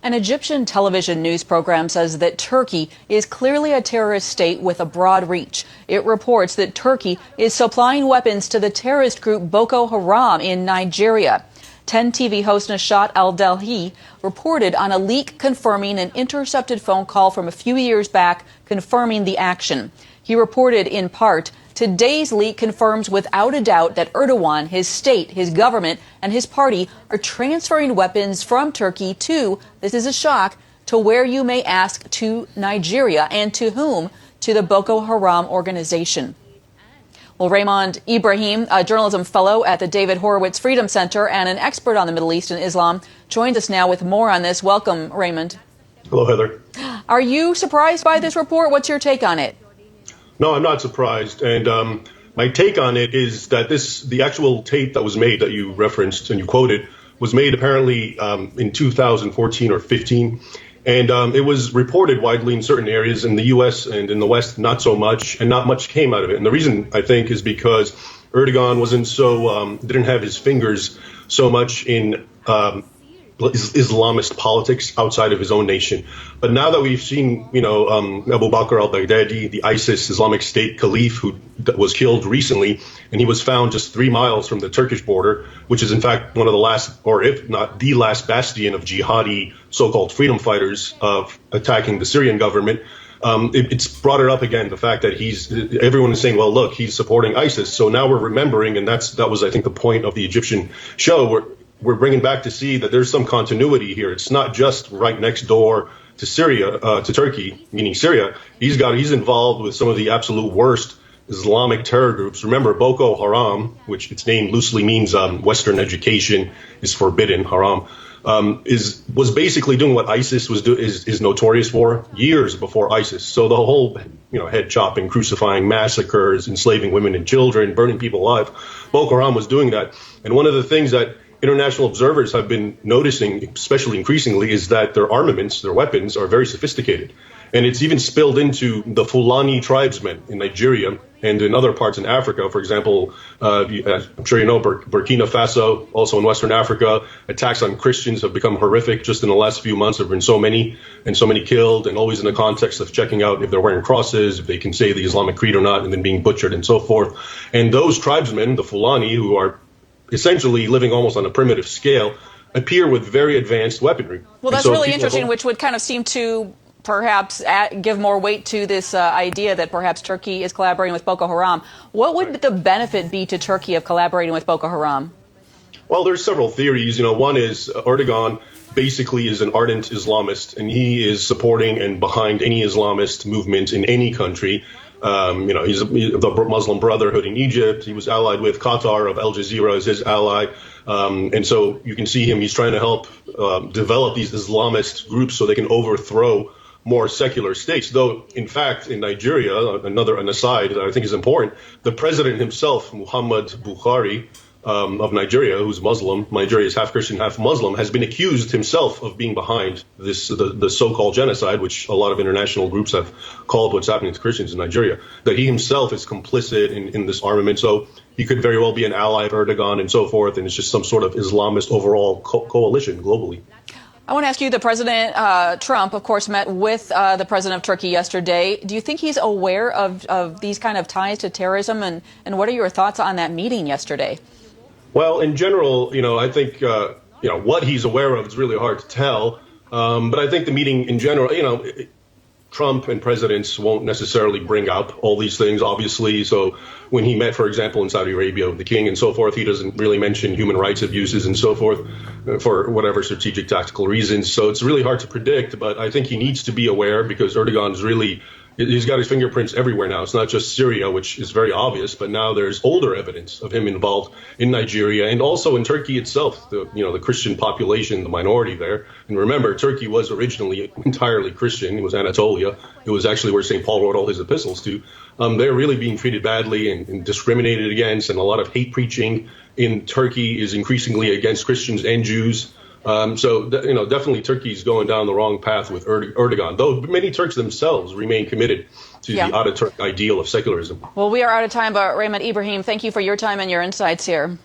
An Egyptian television news program says that Turkey is clearly a terrorist state with a broad reach. It reports that Turkey is supplying weapons to the terrorist group Boko Haram in Nigeria. 10 TV host Nashat Al-Delhi reported on a leak confirming an intercepted phone call from a few years back confirming the action. He reported in part, "Today's leak confirms without a doubt that Erdogan, his state, his government, and his party are transferring weapons from Turkey to, this is a shock, to where you may ask, to Nigeria. And to whom? To the Boko Haram organization." Well, Raymond Ibrahim, a journalism fellow at the David Horowitz Freedom Center and an expert on the Middle East and Islam, joins us now with more on this. Welcome, Raymond. Hello, Heather. Are you surprised by this report? What's your take on it? No, I'm not surprised. And my take on it is that the actual tape that was made that you referenced and you quoted was made apparently in 2014 or 15. And it was reported widely in certain areas in the U.S. and in the West, not so much, and not much came out of it. And the reason, I think, is because Erdogan didn't have his fingers so much in Islamist politics outside of his own nation. But now that we've seen, Abu Bakr al-Baghdadi, the ISIS Islamic State caliph who was killed recently, and he was found just 3 miles from the Turkish border, which is in fact one of the last, or if not the last bastion of jihadi so-called freedom fighters of attacking the Syrian government. It's brought it up again, the fact that everyone is saying, well, look, he's supporting ISIS. So now we're remembering, and that was, I think, the point of the Egyptian show, we're bringing back to see that there's some continuity here. It's not just right next door to Syria, to Turkey, meaning Syria. He's involved with some of the absolute worst Islamic terror groups. Remember, Boko Haram, which its name loosely means Western education is forbidden, haram, was basically doing what ISIS is notorious for years before ISIS. So the whole, head chopping, crucifying, massacres, enslaving women and children, burning people alive, Boko Haram was doing that. And one of the things that international observers have been noticing, especially increasingly, is that their armaments, their weapons, are very sophisticated. And it's even spilled into the Fulani tribesmen in Nigeria and in other parts in Africa. For example, I'm sure you know, Burkina Faso, also in Western Africa, attacks on Christians have become horrific. Just in the last few months, there have been so many killed, and always in the context of checking out if they're wearing crosses, if they can say the Islamic creed or not, and then being butchered and so forth. And those tribesmen, the Fulani, who are essentially living almost on a primitive scale, appear with very advanced weaponry. Well, that's really interesting, which would kind of seem to perhaps give more weight to this idea that perhaps Turkey is collaborating with Boko Haram. What would the benefit be to Turkey of collaborating with Boko Haram? Well, there's several theories. One is Erdogan basically is an ardent Islamist, and he is supporting and behind any Islamist movement in any country. He's the Muslim Brotherhood in Egypt. He was allied with Qatar of Al Jazeera as his ally. And so you can see him. He's trying to help develop these Islamist groups so they can overthrow more secular states. Though, in fact, in Nigeria, an aside that I think is important, the president himself, Muhammad Buhari, of Nigeria, who's Muslim, Nigeria is half Christian, half Muslim, has been accused himself of being behind the so-called genocide, which a lot of international groups have called what's happening to Christians in Nigeria, that he himself is complicit in this armament. So he could very well be an ally of Erdogan and so forth, and it's just some sort of Islamist overall coalition globally. I want to ask you, the President Trump, of course, met with the President of Turkey yesterday. Do you think he's aware of these kind of ties to terrorism, and what are your thoughts on that meeting yesterday? Well, in general, I think, what he's aware of is really hard to tell. But I think the meeting in general, Trump and presidents won't necessarily bring up all these things, obviously. So when he met, for example, in Saudi Arabia with the king and so forth, he doesn't really mention human rights abuses and so forth for whatever strategic, tactical reasons. So it's really hard to predict. But I think he needs to be aware because Erdogan's he's got his fingerprints everywhere now. It's not just Syria, which is very obvious, but now there's older evidence of him involved in Nigeria and also in Turkey itself, the Christian population, the minority there. And remember, Turkey was originally entirely Christian. It was Anatolia. It was actually where St. Paul wrote all his epistles to. They're really being treated badly and discriminated against, and a lot of hate preaching in Turkey is increasingly against Christians and Jews. So definitely Turkey's going down the wrong path with Erdogan, though many Turks themselves remain committed to the Ataturk ideal of secularism. Well, we are out of time, but Raymond Ibrahim, thank you for your time and your insights here.